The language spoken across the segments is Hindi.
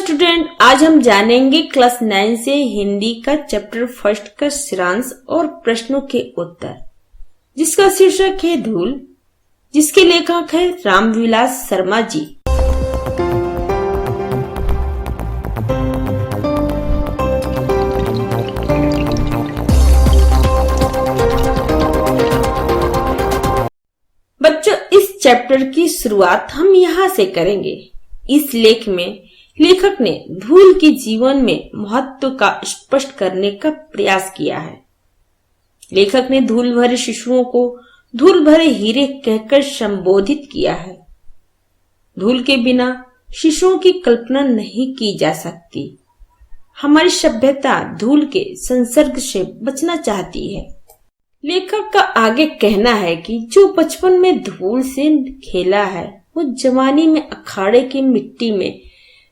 स्टूडेंट, आज हम जानेंगे क्लास 9 से हिंदी का चैप्टर फर्स्ट का सारांश और प्रश्नों के उत्तर, जिसका शीर्षक है धूल, जिसके लेखक है रामविलास शर्मा जी। बच्चों, इस चैप्टर की शुरुआत हम यहाँ से करेंगे। इस लेख में लेखक ने धूल के जीवन में महत्व का स्पष्ट करने का प्रयास किया है। लेखक ने धूल भरे शिशुओं को धूल भरे हीरे कहकर संबोधित किया है। धूल के बिना शिशुओं की कल्पना नहीं की जा सकती। हमारी सभ्यता धूल के संसर्ग से बचना चाहती है। लेखक का आगे कहना है कि जो बचपन में धूल से खेला है, वो जवानी में अखाड़े की मिट्टी में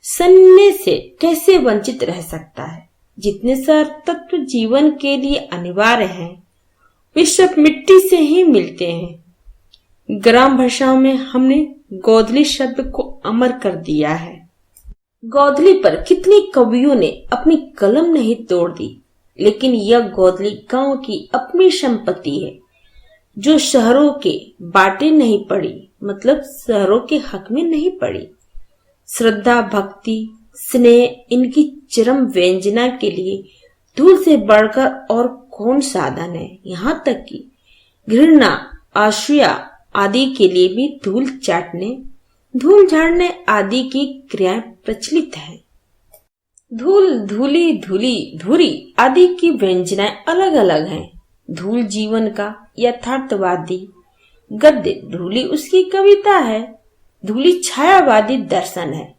सनने से कैसे वंचित रह सकता है। जितने सारे तत्व जीवन के लिए अनिवार्य हैं, वे सब मिट्टी से ही मिलते हैं। ग्राम भाषाओं में हमने गोधली शब्द को अमर कर दिया है। गोधली पर कितनी कवियों ने अपनी कलम नहीं तोड़ दी, लेकिन यह गोधली गांव की अपनी संपत्ति है, जो शहरों के बाटे नहीं पड़ी, मतलब शहरों के हक में नहीं पड़ी। श्रद्धा, भक्ति, स्नेह, इनकी चरम व्यंजना के लिए धूल से बढ़कर और कौन साधन है। यहाँ तक कि घृणा, असूया आदि के लिए भी धूल चाटने, धूल झाड़ने आदि की क्रियाएं प्रचलित है। धूल, धूली, धूली, धुरी आदि की व्यंजनाएं अलग अलग हैं। धूल जीवन का यथार्थवादी गद्य, धूली उसकी कविता है। धूली छायावादी दर्शन है,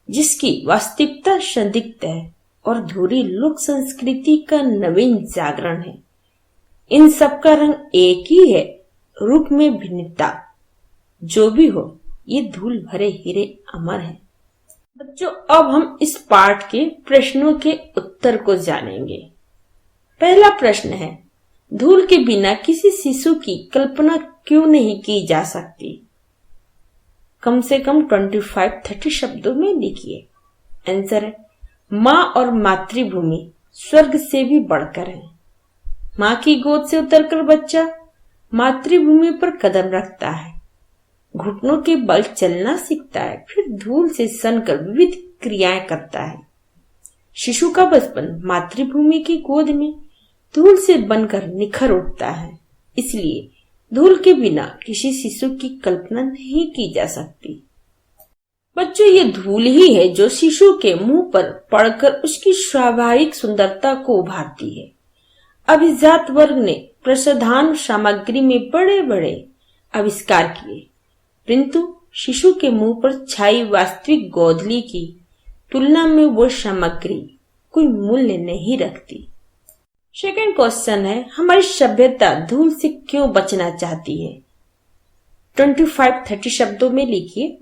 जिसकी वास्तविकता संदिग्ध है, और धूरी लोक संस्कृति का नवीन जागरण है। इन सब का रंग एक ही है, रूप में भिन्नता जो भी हो, ये धूल भरे हीरे अमर है। बच्चों, अब हम इस पाठ के प्रश्नों के उत्तर को जानेंगे। पहला प्रश्न है, धूल के बिना किसी शिशु की कल्पना क्यों नहीं की जा सकती? कम से कम 25-30 शब्दों में लिखिए। आंसर है, माँ और मातृभूमि स्वर्ग से भी बढ़कर है। माँ की गोद से उतरकर बच्चा मातृभूमि पर कदम रखता है, घुटनों के बल चलना सीखता है, फिर धूल से सनकर विविध क्रियाएं करता है। शिशु का बचपन मातृभूमि की गोद में धूल से बनकर निखर उठता है। इसलिए धूल के बिना किसी शिशु की कल्पना नहीं की जा सकती। बच्चों, ये धूल ही है जो शिशु के मुंह पर पड़कर उसकी स्वाभाविक सुंदरता को उभारती है। अभिजात वर्ग ने प्रसाधन सामग्री में बड़े बड़े आविष्कार किए, परंतु शिशु के मुंह पर छाई वास्तविक गोधली की तुलना में वो सामग्री कोई मूल्य नहीं रखती। सेकंड क्वेश्चन है, हमारी सभ्यता धूल से क्यों बचना चाहती है? 25-30 शब्दों में लिखिए।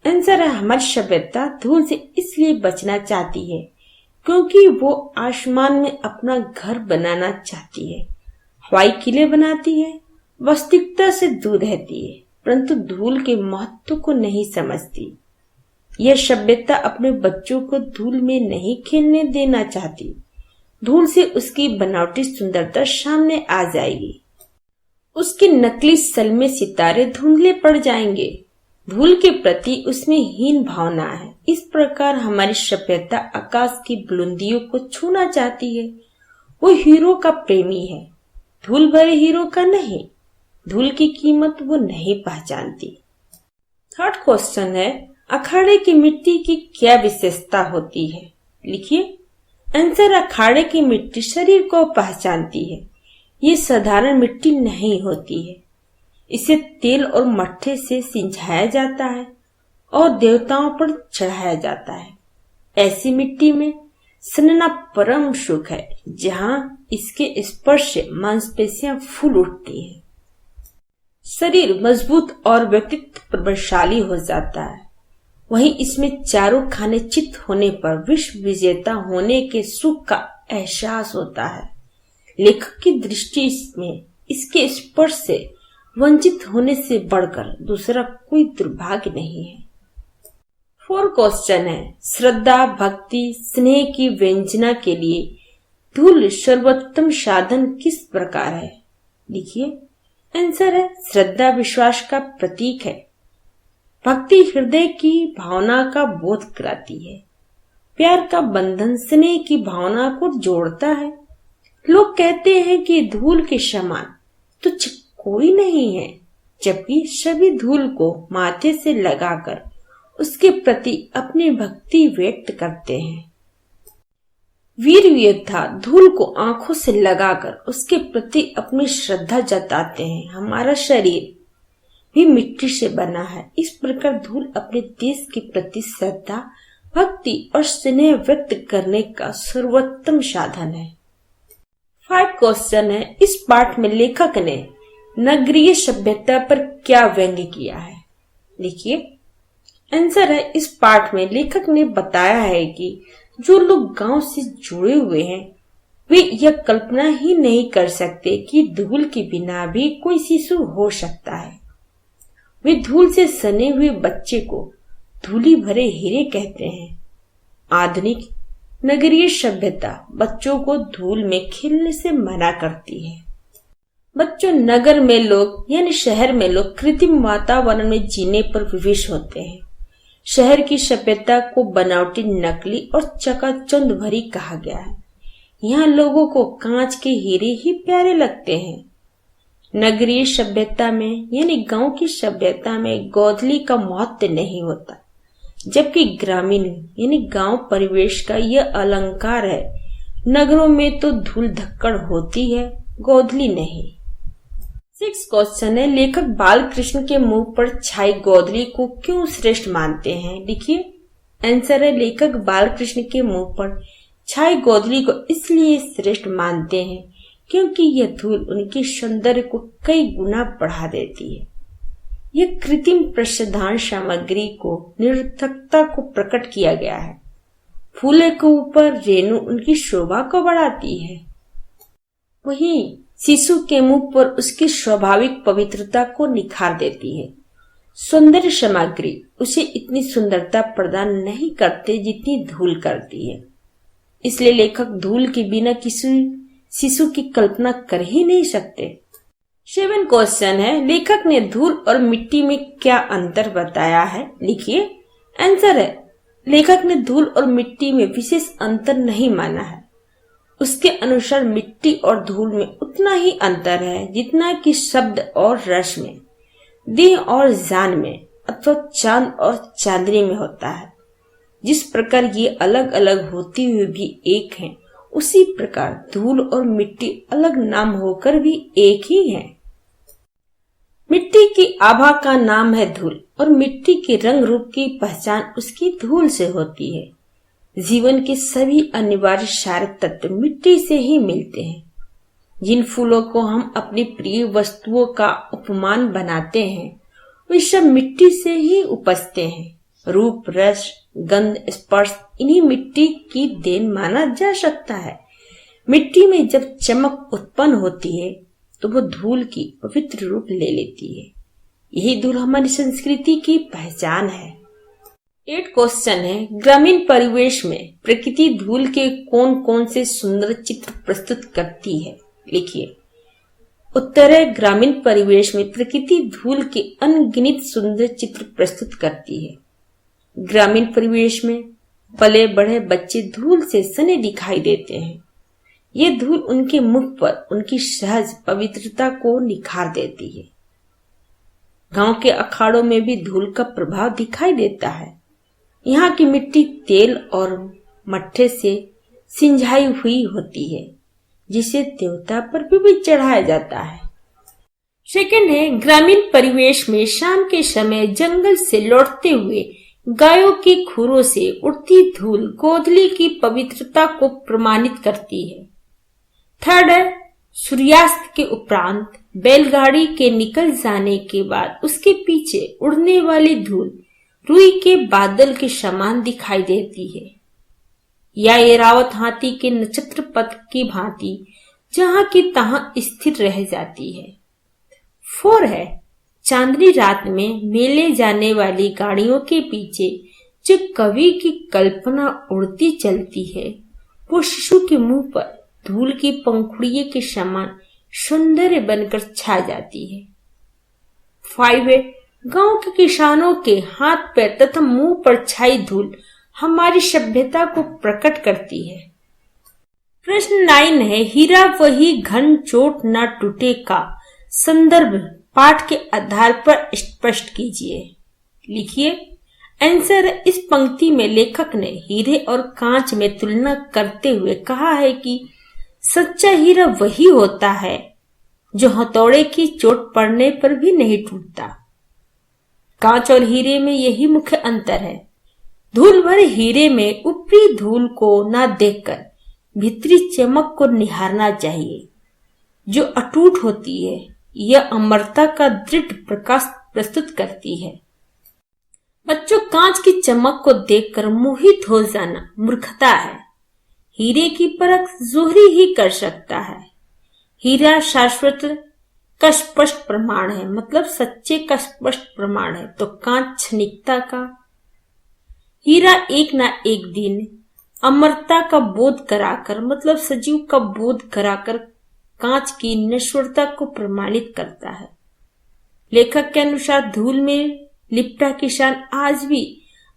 आंसर है, हमारी सभ्यता धूल से इसलिए बचना चाहती है क्योंकि वो आसमान में अपना घर बनाना चाहती है, हवाई किले बनाती है, वास्तविकता से दूर रहती है, परंतु धूल के महत्व को नहीं समझती। यह सभ्यता अपने बच्चों को धूल में नहीं खेलने देना चाहती। धूल से उसकी बनावटी सुंदरता सामने आ जाएगी, उसके नकली सलमे सितारे धुंधले पड़ जाएंगे। धूल के प्रति उसमें हीन भावना है। इस प्रकार हमारी सभ्यता आकाश की बुलंदियों को छूना चाहती है। वो हीरो का प्रेमी है, धूल भरे हीरो का नहीं। धूल की कीमत वो नहीं पहचानती। थर्ड क्वेश्चन है, अखाड़े की मिट्टी की क्या विशेषता होती है? लिखिए। आंसर, अखाड़े की मिट्टी शरीर को पहचानती है। ये साधारण मिट्टी नहीं होती है। इसे तेल और मट्ठे से सिंचाया जाता है और देवताओं पर चढ़ाया जाता है। ऐसी मिट्टी में सनना परम सुख है, जहाँ इसके स्पर्श से मांसपेशियां फूल उठती हैं। शरीर मजबूत और व्यक्तित्व प्रभावशाली हो जाता है। वहीं इसमें चारों खाने चित होने पर विश्व विजेता होने के सुख का एहसास होता है। लेखक की दृष्टि में इसके स्पर्श से वंचित होने से बढ़कर दूसरा कोई दुर्भाग्य नहीं है। 4 क्वेश्चन है, श्रद्धा भक्ति स्नेह की व्यंजना के लिए धूल सर्वोत्तम साधन किस प्रकार है? लिखिए। आंसर है श्रद्धा विश्वास का प्रतीक है। भक्ति हृदय की भावना का बोध कराती है। प्यार का बंधन स्नेह की भावना को जोड़ता है। लोग कहते हैं कि धूल के समान तुच्छ कोई नहीं है, जबकि सभी धूल को माथे से लगाकर उसके प्रति अपनी भक्ति व्यक्त करते हैं। वीर योद्धा धूल को आंखों से लगाकर उसके प्रति अपनी श्रद्धा जताते हैं। हमारा शरीर भी मिट्टी से बना है, इस प्रकार धूल अपने देश के प्रति श्रद्धा भक्ति और स्नेह व्यक्त करने का सर्वोत्तम साधन है। 5 क्वेश्चन है, इस पाठ में लेखक ने नगरीय सभ्यता पर क्या व्यंग्य किया है? लिखिए। आंसर है इस पाठ में लेखक ने बताया है कि जो लोग गांव से जुड़े हुए हैं वे यह कल्पना ही नहीं कर सकते कि धूल के बिना भी कोई शिशु हो सकता है। वे धूल से सने हुए बच्चे को धूली भरे हीरे कहते हैं। आधुनिक नगरीय सभ्यता बच्चों को धूल में खेलने से मना करती है। बच्चों नगर में लोग यानी शहर में लोग कृत्रिम वातावरण में जीने पर विवश होते हैं। शहर की सभ्यता को बनावटी नकली और चकाचौंध भरी कहा गया है। यहाँ लोगों को कांच के हीरे ही प्यारे लगते हैं। नगरीय सभ्यता में यानी गांव की सभ्यता में गोधली का महत्व नहीं होता, जबकि ग्रामीण यानी गांव परिवेश का यह अलंकार है। नगरों में तो धूल धक्कड़ होती है, गोधली नहीं। 6 क्वेश्चन है, लेखक बालकृष्ण के मुंह पर छाई गोधली को क्यों श्रेष्ठ मानते हैं? लिखिए। आंसर है लेखक बालकृष्ण के मुंह पर छाई गोधली को इसलिए श्रेष्ठ मानते हैं क्योंकि यह धूल उनके सौंदर्य को कई गुना बढ़ा देती है। यह कृत्रिम प्रसाधन सामग्री को निरर्थकता को प्रकट किया गया है। फूले के ऊपर रेणु उनकी शोभा को बढ़ाती है, वहीं शिशु के मुंह पर उसकी स्वाभाविक पवित्रता को निखार देती है। सौंदर्य सामग्री उसे इतनी सुंदरता प्रदान नहीं करते जितनी धूल करती है। इसलिए लेखक धूल के बिना किसी शिशु की कल्पना कर ही नहीं सकते। 7 क्वेश्चन है, लेखक ने धूल और मिट्टी में क्या अंतर बताया है? लिखिए। आंसर है लेखक ने धूल और मिट्टी में विशेष अंतर नहीं माना है। उसके अनुसार मिट्टी और धूल में उतना ही अंतर है जितना कि शब्द और रस में, देह और जान में अथवा चांद और चांदनी में होता है। जिस प्रकार ये अलग अलग होती हुई भी एक हैं, उसी प्रकार धूल और मिट्टी अलग नाम होकर भी एक ही हैं। मिट्टी की आभा का नाम है धूल और मिट्टी के रंग रूप की पहचान उसकी धूल से होती है। जीवन के सभी अनिवार्य सारे तत्व मिट्टी से ही मिलते हैं। जिन फूलों को हम अपनी प्रिय वस्तुओं का उपमान बनाते हैं वे सब मिट्टी से ही उपजते हैं। रूप रस गंध स्पर्श इन्हीं मिट्टी की देन माना जा सकता है। मिट्टी में जब चमक उत्पन्न होती है तो वो धूल की पवित्र रूप ले लेती है। यही धूल हमारी संस्कृति की पहचान है। 8 क्वेश्चन है, ग्रामीण परिवेश में प्रकृति धूल के कौन कौन से सुंदर चित्र प्रस्तुत करती है? लिखिए। उत्तर है ग्रामीण परिवेश में प्रकृति धूल के अनगिनत सुंदर चित्र प्रस्तुत करती है। ग्रामीण परिवेश में पले बढ़े बच्चे धूल से सने दिखाई देते हैं। ये धूल उनके मुख पर उनकी सहज पवित्रता को निखार देती है। गांव के अखाड़ों में भी धूल का प्रभाव दिखाई देता है। यहाँ की मिट्टी तेल और मट्ठे से सिंचाई हुई होती है, जिसे देवता पर भी चढ़ाया जाता है। सेकंड है, ग्रामीण परिवेश में शाम के समय जंगल से लौटते हुए गायों के खुरों से उड़ती धूल गोधली की पवित्रता को प्रमाणित करती है। थर्ड है, सूर्यास्त के उपरांत बैलगाड़ी के निकल जाने के बाद उसके पीछे उड़ने वाली धूल रुई के बादल के समान दिखाई देती है, या ऐरावत हाथी के नक्षत्र पथ की भांति जहां की तहां स्थिर रह जाती है। 4 है, चांदनी रात में मेले जाने वाली गाड़ियों के पीछे जो कवि की कल्पना उड़ती चलती है, वो शिशु के मुंह पर धूल की पंखुड़ियों के समान सौंदर्य बनकर छा जाती है। 5 गांव के किसानों के हाथ पैर तथा मुंह पर छाई धूल हमारी सभ्यता को प्रकट करती है। प्रश्न 9 है, हीरा वही घन चोट न टूटे का संदर्भ पाठ के आधार पर स्पष्ट कीजिए। लिखिए। आंसर, इस पंक्ति में लेखक ने हीरे और कांच में तुलना करते हुए कहा है कि सच्चा हीरा वही होता है जो हथौड़े की चोट पड़ने पर भी नहीं टूटता। कांच और हीरे में यही मुख्य अंतर है। धूल भरे हीरे में ऊपरी धूल को न देखकर भीतरी चमक को निहारना चाहिए, जो अटूट होती है। यह अमरता का दृढ़ प्रकाश प्रस्तुत करती है। बच्चों, कांच की चमक को देखकर मोहित हो जाना मूर्खता है। हीरे की परख जोहरी ही कर सकता है। हीरा शाश्वत का स्पष्ट प्रमाण है, मतलब सच्चे का स्पष्ट प्रमाण है, तो कांच क्षणिकता का। हीरा एक ना एक दिन अमरता का बोध कराकर, मतलब सजीव का बोध कराकर कांच की नश्वरता को प्रमाणित करता है। लेखक के अनुसार धूल में लिपटा किसान आज भी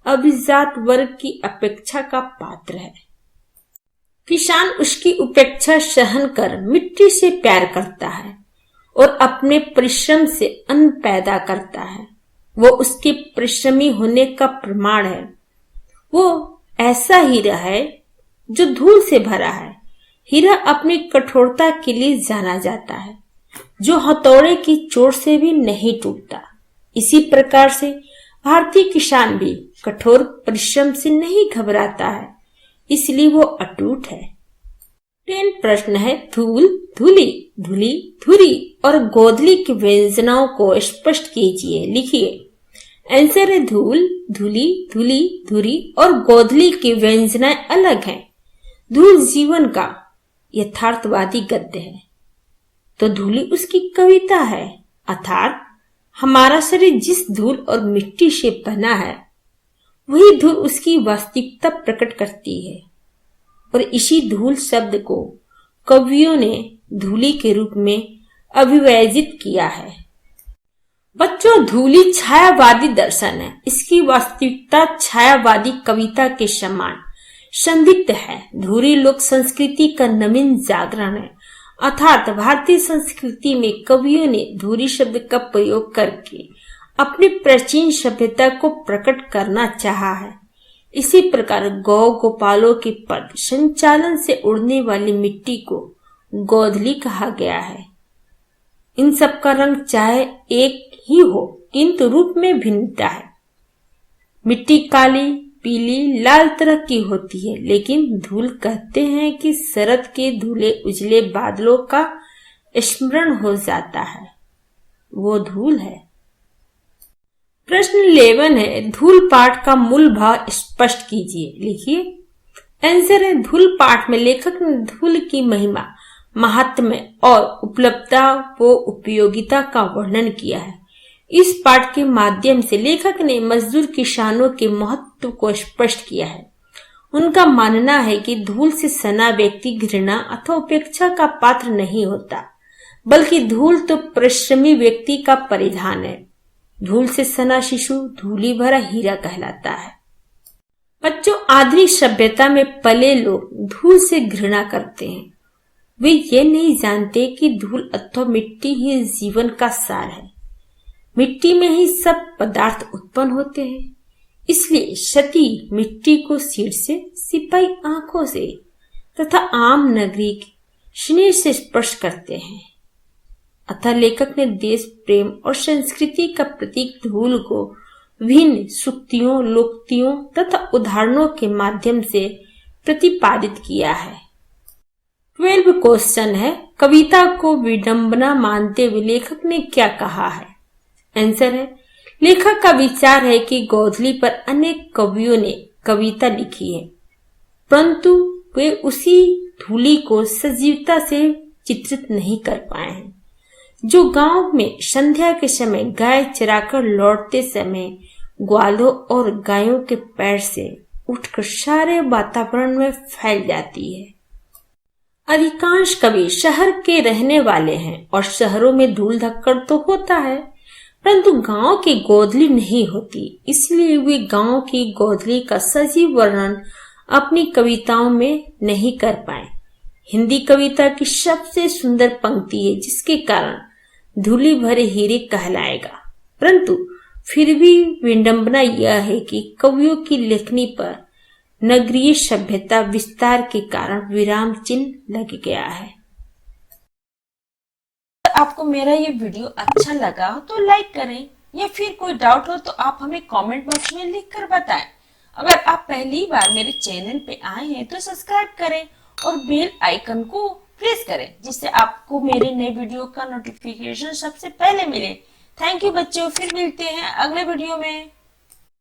अभिजात वर्ग की अपेक्षा का पात्र है। किसान उसकी उपेक्षा सहन कर मिट्टी से प्यार करता है और अपने परिश्रम से अन्न पैदा करता है। वो उसके परिश्रमी होने का प्रमाण है। वो ऐसा हीरा है जो धूल से भरा है। हीरा अपनी कठोरता के लिए जाना जाता है, जो हथौड़े की चोट से भी नहीं टूटता। इसी प्रकार से भारतीय किसान भी कठोर परिश्रम से नहीं घबराता है, इसलिए वो अटूट है। 10 प्रश्न है, धूल, धूली, धूली, धुरी और गोधली की व्यंजनाओं को स्पष्ट कीजिए। लिखिए। आंसर है, धूल, धूली, धूली, धुरी और गोधली की व्यंजनाएं अलग हैं। धूल जीवन का यथार्थवादी गद्य है, तो धूली उसकी कविता है। अर्थात हमारा शरीर जिस धूल और मिट्टी से बना है, वही धूल उसकी वास्तविकता प्रकट करती है। और इसी धूल शब्द को कवियों ने धूली के रूप में अभिव्यंजित किया है। बच्चों, धूली छायावादी दर्शन है। इसकी वास्तविकता छायावादी कविता के समान संदिग्ध है। धूरी लोक संस्कृति का नवीन जागरण है। अर्थात भारतीय संस्कृति में कवियों ने धूरी शब्द का प्रयोग करके अपनी प्राचीन सभ्यता को प्रकट करना चाहा है। इसी प्रकार गौ गोपालों के पद संचालन से उड़ने वाली मिट्टी को गोधली कहा गया है। इन सब का रंग चाहे एक ही हो, किंतु रूप में भिन्नता है। मिट्टी काली, पीली, लाल तरह की होती है, लेकिन धूल कहते हैं कि शरद के धुले उजले बादलों का स्मरण हो जाता है, वो धूल है। प्रश्न 11 है, धूल पाठ का मूल भाव स्पष्ट कीजिए। लिखिए। आंसर है, धूल पाठ में लेखक ने धूल की महिमा, महात्म्य और उपलब्धता व उपयोगिता का वर्णन किया है। इस पाठ के माध्यम से लेखक ने मजदूर किसानों के महत्व को स्पष्ट किया है। उनका मानना है कि धूल से सना व्यक्ति घृणा अथवा उपेक्षा का पात्र नहीं होता, बल्कि धूल तो परिश्रमी व्यक्ति का परिधान है। धूल से सना शिशु धूली भरा हीरा कहलाता है। बच्चों, आधुनिक सभ्यता में पले लोग धूल से घृणा करते हैं। वे ये नहीं जानते कि धूल अथवा मिट्टी ही जीवन का सार है। मिट्टी में ही सब पदार्थ उत्पन्न होते हैं। इसलिए सती मिट्टी को सिर से, सिपाही आंखों से तथा आम नागरिक स्नेह से स्पर्श करते हैं। अतः लेखक ने देश प्रेम और संस्कृति का प्रतीक धूल को विभिन्न सूक्तियों, लोकोक्तियों तथा उदाहरणों के माध्यम से प्रतिपादित किया है। 12 क्वेश्चन है, कविता को विडंबना मानते हुए लेखक ने क्या कहा है? आंसर है, लेखक का विचार है कि गोधली पर अनेक कवियों ने कविता लिखी है, परंतु वे उसी धूली को सजीवता से चित्रित नहीं कर पाए हैं। जो गांव में संध्या के समय गाय चराकर लौटते समय ग्वालों और गायों के पैर से उठकर सारे वातावरण में फैल जाती है। अधिकांश कवि शहर के रहने वाले हैं और शहरों में धूल धक्कड़ तो होता है, परंतु गांव की गोधली नहीं होती, इसलिए वे गांव की गोधली का सजीव वर्णन अपनी कविताओं में नहीं कर पाए। हिंदी कविता की सबसे सुंदर पंक्ति है, जिसके कारण धूली भरे हीरे कहलाएगा। परंतु फिर भी विडंबना यह है कि कवियों की लेखनी पर नगरीय सभ्यता विस्तार के कारण विराम चिन्ह लग गया है। अगर आपको मेरा ये वीडियो अच्छा लगा तो लाइक करें, या फिर कोई डाउट हो तो आप हमें कमेंट बॉक्स में लिख कर बताएं। अगर आप पहली बार मेरे चैनल पे आए हैं तो सब्सक्राइब करें और बेल आइकन को प्रेस करें, जिससे आपको मेरे नए वीडियो का नोटिफिकेशन सबसे पहले मिले। थैंक यू बच्चों, फिर मिलते हैं अगले वीडियो में।